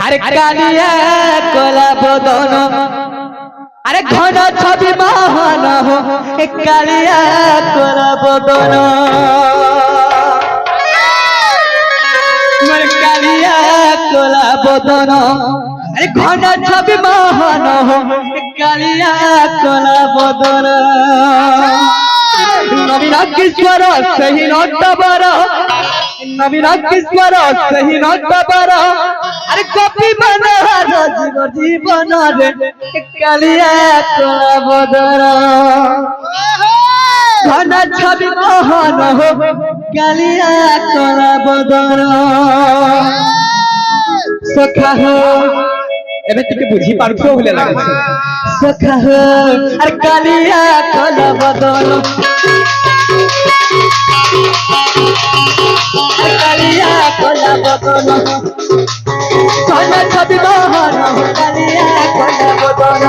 আরে কালিয়া কলা বদন আরে ঘন ছবি মহান কালিয়া কলা বদন কালিয়া কলা বদন আরে ঘন ছবি মহান কালিয়া কলা বদন নবীন কিশোর সেই নটবর নবীন কিশোর সেই নটবর আরে কপি মনোহর জীব জীবন রে কালিয়া কলা বদন ঘন ছবি মোহন কালিয়া কলা বদন সখা এবে থেকে বুঝি পারছো বলে লাগছে সখা আর কালিয়া কলা বদন কালিয়া কলা বদন ঘন ছবি মোহন কালিয়া কলা বদন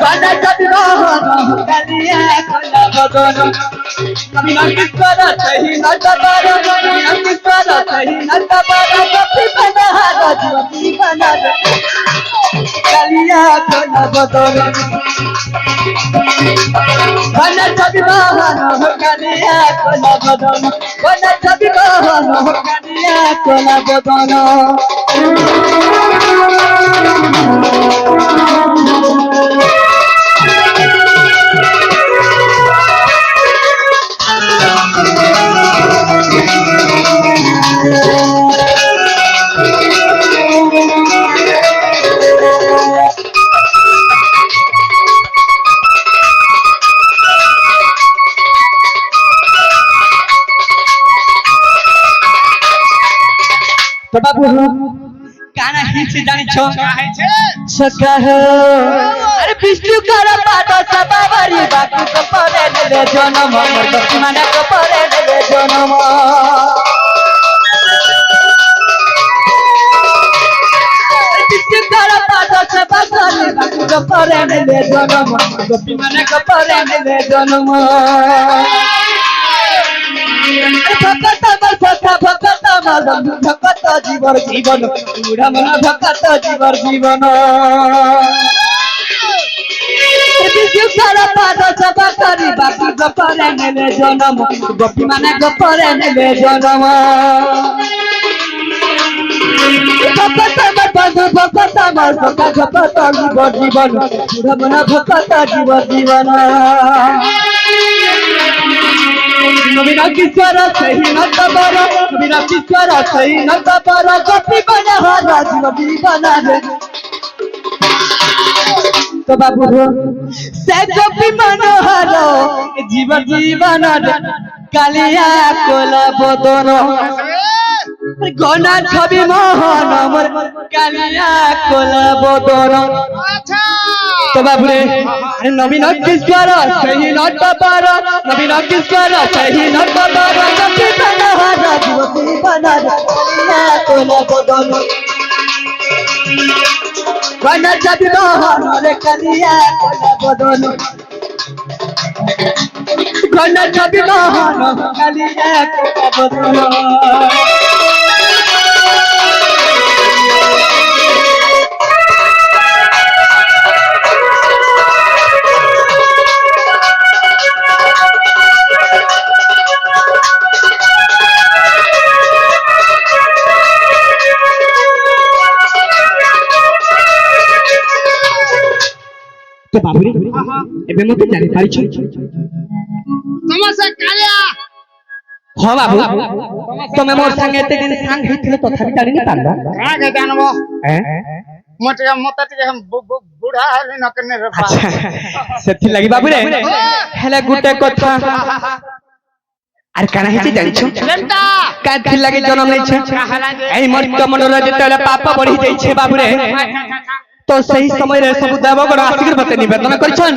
ঘন ছবি মোহন কালিয়া কলা বদন নবীন কিশোর সেই নটবর নবীন কিশোর সেই নটবর কপি মনোহর জীবন রে কালিয়া কলা বদন ঘন ছবি মোহন কালিয়া কলা বদন ঘন ছবি মোহন কালিয়া কলা বদন তো বাবু কানা হিচে জানিছো সখা আরে বিষ্ণু করা পাদ সবাবারি বাকি তো পরে নেবে জনম মানে তো পরে নেবে জনম বিষ্ণু করা পাদ সবাবারি বাকি তো পরে নেবে জনম গোপী মানে তো পরে নেবে জনম ভকত সখা ভকত মালম ভকত জীবর জীবন উড়া মন ভকত জীবর জীবন বিষ্ণু সারা পাদ সবা করি বাকি গোপরে নেবে জনম গোপী মানে গোপরে নেবে জনম ভকত আমার বন্ধু ভকত আমার সখা ভকত জীবর জীবন উড়া মন ভকত জীবর জীবন নবীন কিশোর সেই নটবর নবীন কিশোর সেই নটবর কপি মনোহর জীবন রে তো বাবু সে কপি মনোহর জীবন জীবন রে কালিয়া কলা বদন ঘন ছবি মোহন মোর কালিয়া কলা বদন তো বাবু রে নবীন কিশোর সেই নটবর নবীন কিশোর সেই নটবর কপি মনোহর জীবন রে কালিয়া কলা বদন ঘন ছবি মোহন রে কালিয়া কলা বদন ঘন ছবি মোহন কালিয়া কলা বদন তো বাবুরে এবে মতে জানি পারিছো সমস্যা কালিয়া হ বাবু তুমি মোর সঙ্গে এতে দিন সাং হইছিল তথাপি জানি না পারলা আগে জানবো হ্যাঁ মতে মতে টিকে বুড়া হলি না কেনে রে বাপ আচ্ছা সেটি লাগি বাবুরে হেলা গুটে কথা আর কানা হেছি জানিছো লেন্টা কাঁদি লাগি জন্ম নেছে এই মর্ত মনর যেতেলে পাপ বঢ়ি যাইছে বাবুরে তো সেই সময় রে सब দেবগণ আসির মতে নিবেদন করছন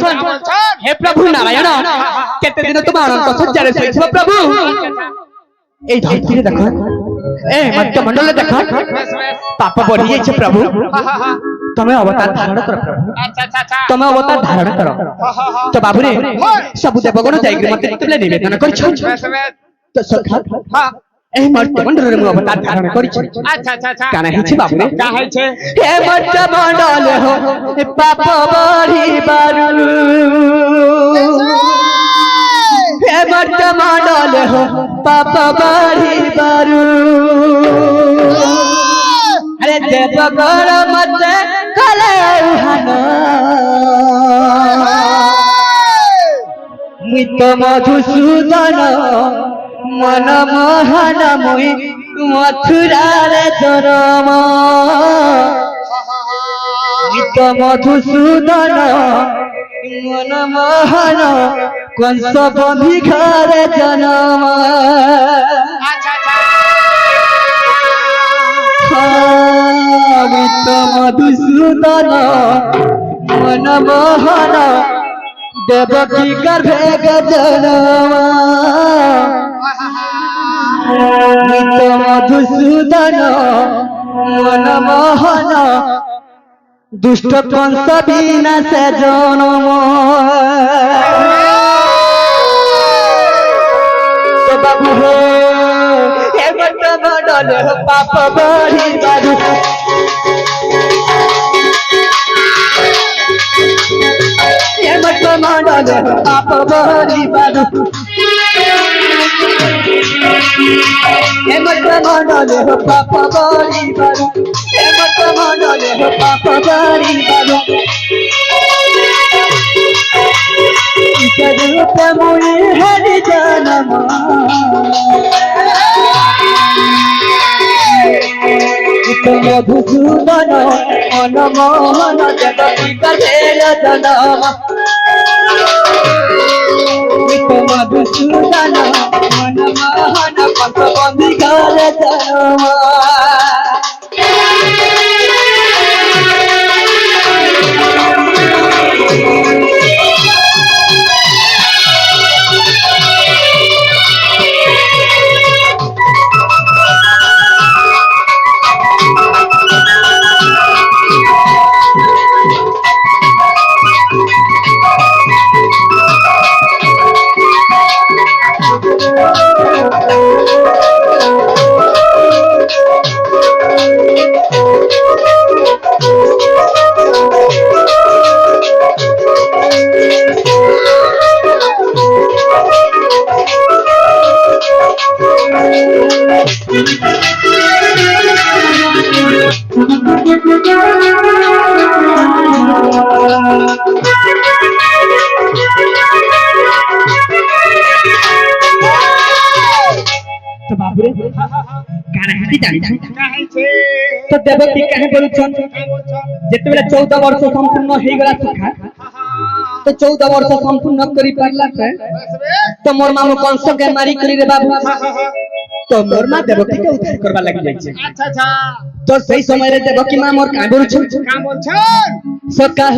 হে প্রভু নারায়ণ কেতে দিন তোমার অনন্ত সজ্জারে শৈছব প্রভু এই ধরতিরে দেখো এ মর্ত মন্ডলে দেখো পাপ বঢ়ি যাইছে প্রভু তুমি অবতার ধারণ কর প্রভু তুমি অবতার ধারণ কর তো বাবুরে सब দেবগণ যাইকি মতে নিবেদন করছন তো সখা এই মর্ত্যমণ্ডলের মু অবতার ধারণ করিছি আচ্ছা আচ্ছা আচ্ছা কানা হিছি বাবু রে কা হইছে হে মর্ত্যমণ্ডল হো পাপ বড়িবারু হে মর্ত্যমণ্ডল হো পাপ বড়িবারু আরে দেবগণ মতে কলে উহান মুই তো মধুসূদন মন মোহন মুই মথুরারে জনম মুই তো মধুসূদন মন মোহন কংস বন্ধি ঘরে জনম আচ্ছা আচ্ছা মুই তো মধুসূদন মন মোহন দেবকী গর্ভে জনম নিত মধুসূদন মন মোহন দুষ্ট কংস বিনাশে জনম তো বাবু হো হে মন্ডল পাপ বড়িবারু হে মন্ডল পাপ বড়িবারু হে মন্ডল পাপ বড়িবারু হে মন্ডল পাপ বড়িবারু ইতরূপে মুই হরি জনম ইত মধুসূদন মন মোহন দেবকী গর্ভে জনম ইত মধুসূদন মন মোহন কংস বন্ধি ঘরে জনম তো বাবু রে কানা হিতি জানিছ কা হইছে তো দেবকী কাহে বলছন যেতেবেলে 14 বর্ষ সম্পূর্ণ হয়ে গলা সুখা তো 14 বর্ষ সম্পূর্ণ করি পারলা সে তো মোর মামু কংস কে মারি করি রে বাবু তো মোর মা দেবকী কে উদ্ধার করবা লাগি যাইছে আচ্ছা আচ্ছা তো সেই সময় রে দেবকী মা মোর কাঁ বলছন কা বলছেন সকাহ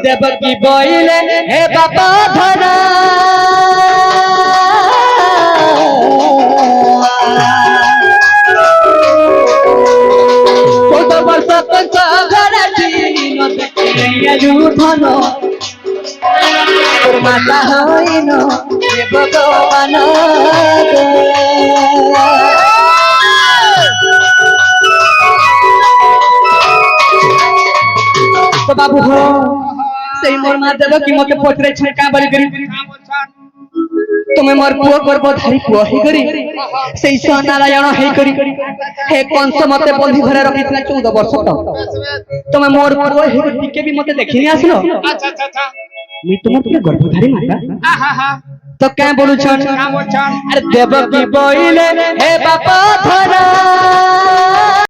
দেবকী বইলে হে বাবা ধরা বর্ষ পঞ্চ ঘরে দিন ধন তোর মাতা হইন হে ভগবান তো বাবু হো সেই মোর মা দেবকী মতে পচরেছে কা বলি করি কা বলছেন তুমি মোর পুଅ গর্ভধাରୀ পুଅ ହେଇକରି ସେଇ ସ ନାରାୟଣ ହେଇକରି ହେ କଂସ ମତେ ବନ୍ଧି ଘରେ ରଖିଥିଲା 14 ବର୍ଷ ତ ତମେ ମୋର ପୁଅ ହେଇକରି ଟିକେ ବି ମତେ ଦେଖିନି ଆସିଲ আচ্ছা আচ্ছা আচ্ছা ମୁଇଁ ତୁମ ଟିକେ ଗର୍ଭଧାରୀ ମାତା আহা হা ତ କାଁ ବୋଲୁଛନ୍ কা বলছেন ଆରେ ଦେବକୀ ବଇଲେ ହେ ବାପ ଧରା